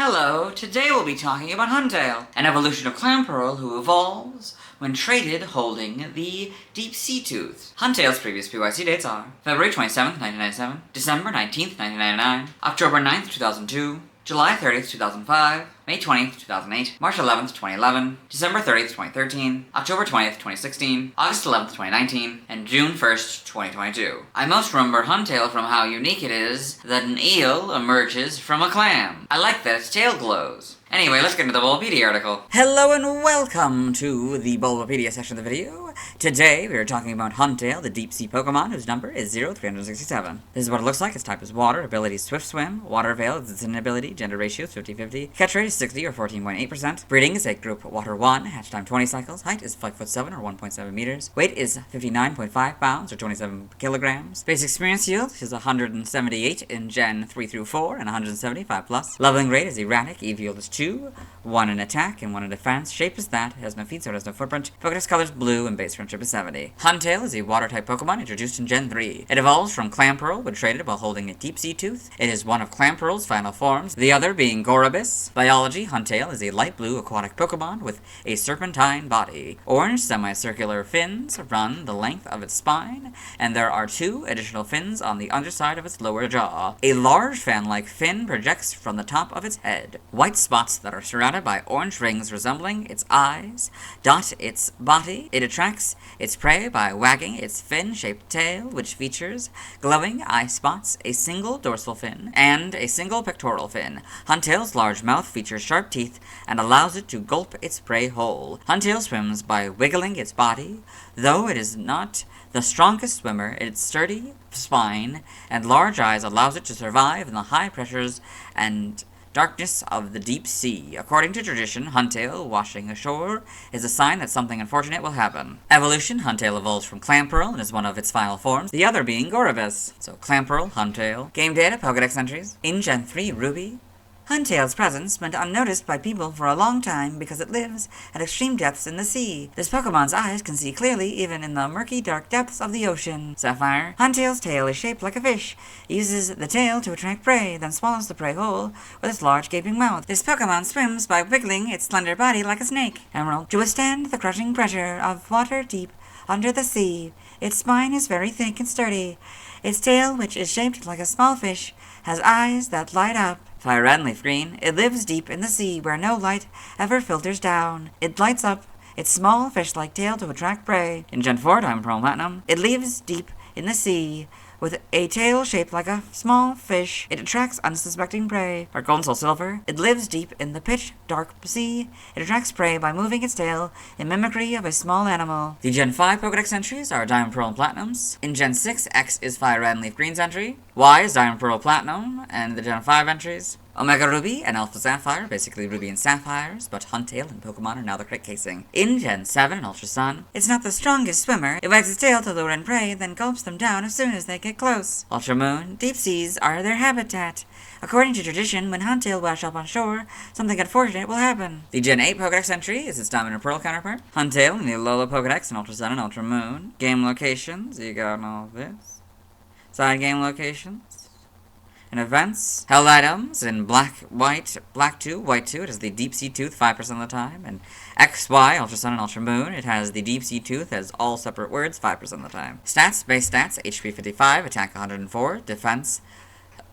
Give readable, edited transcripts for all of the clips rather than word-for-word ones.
Hello, today we'll be talking about Huntail, an evolution of Clamperl who evolves when traded holding the Deep Sea Tooth. Huntail's previous PYC dates are February 27th, 1997, December 19th, 1999, October 9th, 2002, July 30th, 2005, May 20th, 2008, March 11th, 2011, December 30th, 2013, October 20th, 2016, August 11th, 2019, and June 1st, 2022. I most remember Huntail from how unique it is that an eel emerges from a clam. I like that its tail glows. Anyway, let's get into the Bulbapedia article. Hello and welcome to the Bulbapedia section of the video. Today we are talking about Huntail, the deep sea Pokemon whose number is 0367. This is what it looks like. Its type is water, ability is swift swim, water veil is its inability, gender ratio is 50-50, catch rate is 60 or 14.8%, breeding is a group water 1, hatch time 20 cycles, height is 5'7" or 1.7 meters, weight is 59.5 pounds or 27 kilograms, base experience yield is 178 in Gen 3 through 4 and 175 plus, leveling rate is erratic, EV yield is 2, 1 in attack and 1 in defense, shape is that, has no feet so it has no footprint, Pokédex color is blue and base friendship is 70. Huntail is a water-type Pokemon introduced in Gen 3. It evolves from Clamperl when traded while holding a Deep Sea Tooth. It is one of Clamperl's final forms, the other being Gorobus. Biology, Huntail is a light blue aquatic Pokemon with a serpentine body. Orange semicircular fins run the length of its spine, and there are 2 additional fins on the underside of its lower jaw. A large fan-like fin projects from the top of its head. White spots that are surrounded by orange rings resembling its eyes dot its body. It attracts its prey by wagging its fin-shaped tail, which features glowing eye spots, a single dorsal fin, and a single pectoral fin. Huntail's large mouth features sharp teeth and allows it to gulp its prey whole. Huntail swims by wiggling its body. Though it is not the strongest swimmer, its sturdy spine and large eyes allows it to survive in the high pressures and darkness of the deep sea. According to tradition, Huntail washing ashore is a sign that something unfortunate will happen. Evolution, Huntail evolves from Clamperl and is one of its final forms, the other being Gorobus. So Clamperl, Huntail. Game data, Pokédex entries. In Gen 3, Ruby. Huntail's presence went unnoticed by people for a long time because it lives at extreme depths in the sea. This Pokemon's eyes can see clearly even in the murky, dark depths of the ocean. Sapphire. Huntail's tail is shaped like a fish. It uses the tail to attract prey, then swallows the prey whole with its large gaping mouth. This Pokemon swims by wiggling its slender body like a snake. Emerald. To withstand the crushing pressure of water deep under the sea, its spine is very thick and sturdy. Its tail, which is shaped like a small fish, has eyes that light up. Fire red and leaf green. It lives deep in the sea where no light ever filters down. It lights up its small fish-like tail to attract prey. In Gen 4, Diamond Pearl Platinum. It lives deep in the sea with a tail shaped like a small fish. It attracts unsuspecting prey. Dark Gold and Soul Silver. It lives deep in the pitch-dark sea. It attracts prey by moving its tail in mimicry of a small animal. The Gen 5 Pokédex entries are Diamond Pearl and Platinums. In Gen 6, X is Fire Red and Leaf Green's entry. Y is Diamond Pearl Platinum, and the Gen 5 entries. Omega Ruby and Alpha Sapphire, basically Ruby and Sapphires, but Huntail and Pokemon are now the correct casing. In Gen 7 and Ultra Sun, it's not the strongest swimmer. It wags its tail to lure in prey, then gulps them down as soon as they get close. Ultra Moon, deep seas are their habitat. According to tradition, when Huntail wash up on shore, something unfortunate will happen. The Gen 8 Pokédex entry is its Diamond and Pearl counterpart. Huntail in the Alola Pokédex and Ultra Sun and Ultra Moon. Game locations, you got all this. Side game locations. In events, held items in black 2, white 2, it has the Deep Sea Tooth 5% of the time, and XY, Ultra Sun and Ultra Moon, it has the Deep Sea Tooth as all separate words 5% of the time. Stats, base stats, HP 55, attack 104, defense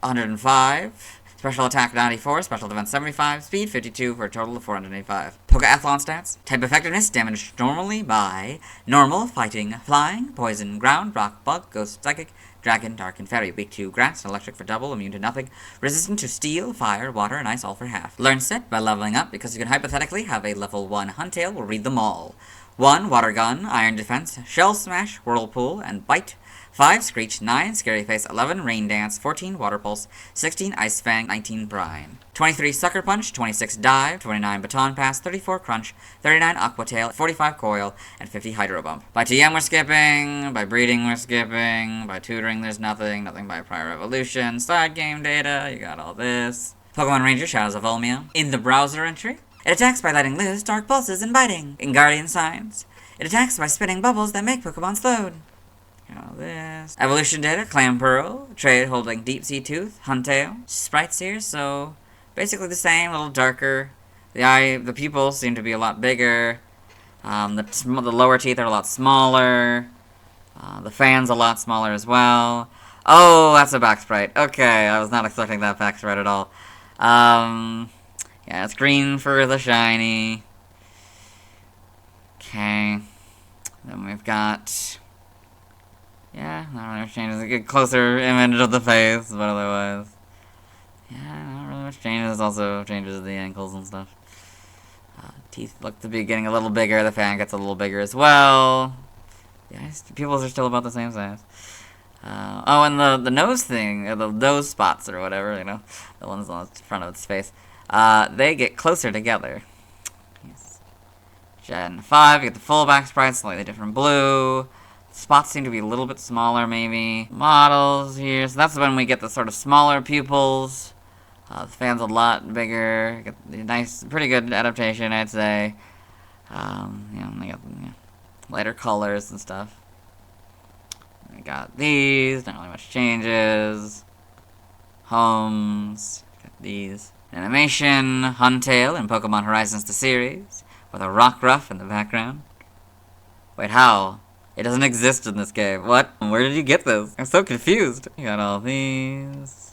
105, special attack 94, special defense 75, speed 52 for a total of 485. Pokeathlon stats, type effectiveness, damaged normally by normal, fighting, flying, poison, ground, rock, bug, ghost, psychic, dragon, dark, and fairy. Weak 2, grass, and electric for double, immune to nothing. Resistant to steel, fire, water, and ice all for half. Learn set by leveling up, because you can hypothetically have a level 1 Huntail will read them all. 1, water gun, iron defense, shell smash, whirlpool, and bite. 5, Screech, 9, Scary Face, 11, Rain Dance, 14, Water Pulse, 16, Ice Fang, 19, Brine. 23, Sucker Punch, 26, Dive, 29, Baton Pass, 34, Crunch, 39, Aqua Tail, 45, Coil, and 50, Hydro Bump. By TM we're skipping, by breeding we're skipping, by tutoring there's nothing by prior evolution, side game data, you got all this. Pokemon Ranger, Shadows of Olmia. In the browser entry, it attacks by letting loose dark pulses and biting. In Guardian Signs, it attacks by spitting bubbles that make Pokemon slowed. All this. Evolution data, Clamperl, trade holding Deep Sea Tooth, Huntail. Sprites here, so basically the same, a little darker. The pupils seem to be a lot bigger. The lower teeth are a lot smaller. The fan's a lot smaller as well. Oh, that's a back sprite. Okay, I was not expecting that back sprite at all. Yeah, it's green for the shiny. Okay. Then we've got... Yeah, not really much changes. A good closer image of the face, but otherwise... Yeah, not really much changes. Also changes the ankles and stuff. Teeth look to be getting a little bigger. The fan gets a little bigger as well. Yeah, the pupils are still about the same size. Oh, and the nose thing, or the nose spots or whatever, you know, the ones on the front of its face, they get closer together. Yes. Gen 5, you get the full back sprite, slightly different blue. The spots seem to be a little bit smaller, maybe. Models here, so that's when we get the sort of smaller pupils. The fan's a lot bigger. Get the nice, pretty good adaptation, I'd say. You know, they got lighter colors and stuff. We got these, not really much changes. Homes, got these. Animation, Huntail in Pokemon Horizons the series, with a Rockruff in the background. Wait, how? It doesn't exist in this game. What? Where did you get this? I'm so confused. You got all these.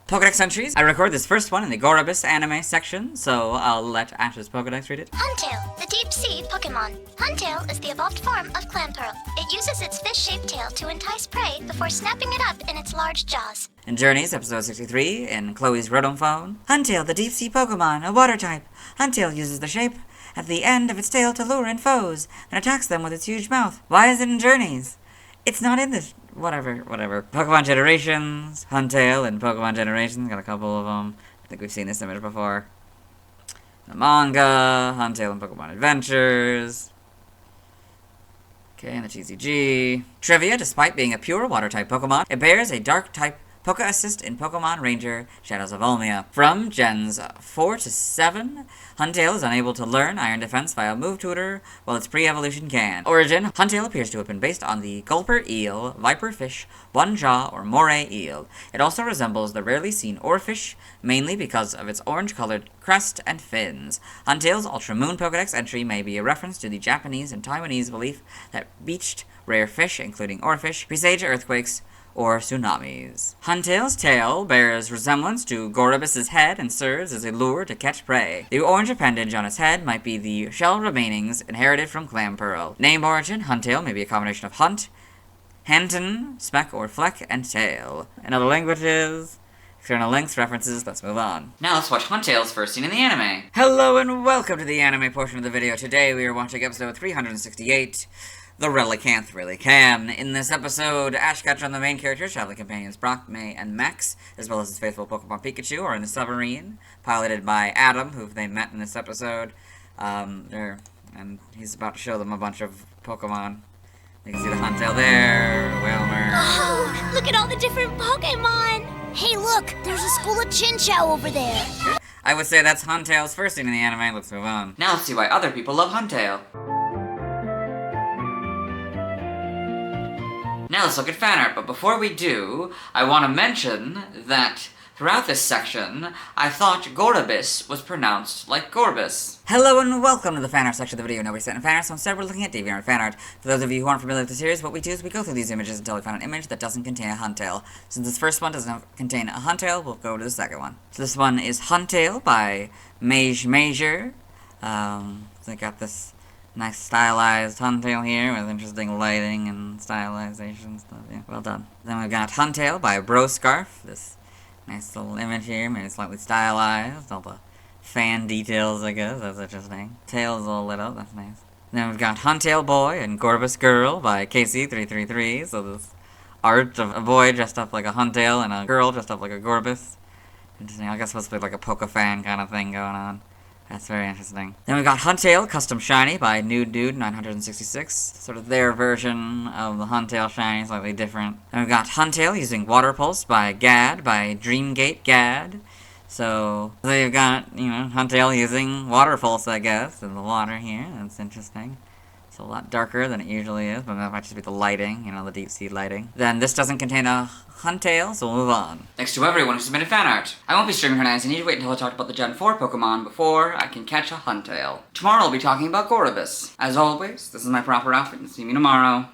Pokedex entries. I record this first one in the Gorobus anime section, so I'll let Ash's Pokedex read it. Huntail, the deep-sea Pokemon. Huntail is the evolved form of Clamperl. It uses its fish-shaped tail to entice prey before snapping it up in its large jaws. In Journeys, episode 63, in Chloe's Rotom Phone. Huntail, the deep-sea Pokemon, a water type. Huntail uses the shape at the end of its tail to lure in foes, and attacks them with its huge mouth. Why is it in Journeys? It's not in this... Whatever. Pokemon Generations, Huntail and Pokemon Generations, got a couple of them. I think we've seen this image before. The manga, Huntail and Pokemon Adventures. Okay, and the TCG. Trivia, despite being a pure Water-type Pokemon, it bears a Dark-type Poke Assist in Pokemon Ranger Shadows of Olmia. From Gens 4 to 7, Huntail is unable to learn Iron Defense via Move Tutor, while its pre-evolution can. Origin, Huntail appears to have been based on the Gulper Eel, Viper Fish, One Jaw, or Moray Eel. It also resembles the rarely seen Oarfish, mainly because of its orange-colored crest and fins. Huntail's Ultra Moon Pokedex entry may be a reference to the Japanese and Taiwanese belief that beached rare fish, including oarfish, presage earthquakes, or tsunamis. Huntail's tail bears resemblance to Gorobus's head and serves as a lure to catch prey. The orange appendage on its head might be the shell remainings inherited from Clamperl. Name origin, Huntail may be a combination of hunt, Hanton, speck or fleck, and tail. In other languages, external links, references, let's move on. Now let's watch Huntail's first scene in the anime. Hello and welcome to the anime portion of the video. Today we are watching episode 368, The Relicanth Really Can. In this episode, Ash Ketchum, the main characters, traveling companions Brock, May, and Max, as well as his faithful Pokemon Pikachu, are in the submarine, piloted by Adam, who they met in this episode. And he's about to show them a bunch of Pokemon. You can see the Huntail there, Whalmer. Oh, look at all the different Pokemon! Hey, look, there's a school of Chinchou over there. I would say that's Huntail's first scene in the anime. Let's move on. Now let's see why other people love Huntail. Now let's look at fan art, but before we do, I want to mention that throughout this section, I thought Gorobus was pronounced like Gorbus. Hello and welcome to the fan art section of the video. Now we're set in fan art, so instead we're looking at DeviantArt fan art. For those of you who aren't familiar with the series, what we do is we go through these images until we find an image that doesn't contain a Huntail. Since this first one doesn't contain a Huntail, we'll go to the second one. So this one is Huntail by Mage Major. They got this nice stylized Huntail here with interesting lighting and stylization stuff. Yeah, well done. Then we've got Huntail by Bro Scarf. This nice little image here, maybe slightly stylized. All the fan details, I guess. That's interesting. Tail is all lit up. That's nice. Then we've got Huntail Boy and Gorbus Girl by KC333. So this art of a boy dressed up like a Huntail and a girl dressed up like a Gorbus. Interesting. I guess supposed to be like a Poke-fan kind of thing going on. That's very interesting. Then we got Huntail Custom Shiny by Nude Dude 966. Sort of their version of the Huntail Shiny, slightly different. Then we've got Huntail using Water Pulse by Gad, by Dreamgate Gad. So they've got, you know, Huntail using Water Pulse, I guess, in the water here. That's interesting. It's a lot darker than it usually is, but that might just be the lighting, you know, the deep sea lighting. Then this doesn't contain a Huntail, so we'll move on. Thanks to everyone who submitted fan art. I won't be streaming her nights. I need to wait until I talk about the Gen 4 Pokemon before I can catch a Huntail. Tomorrow I'll be talking about Gorobus. As always, this is my proper outfit, and see me tomorrow.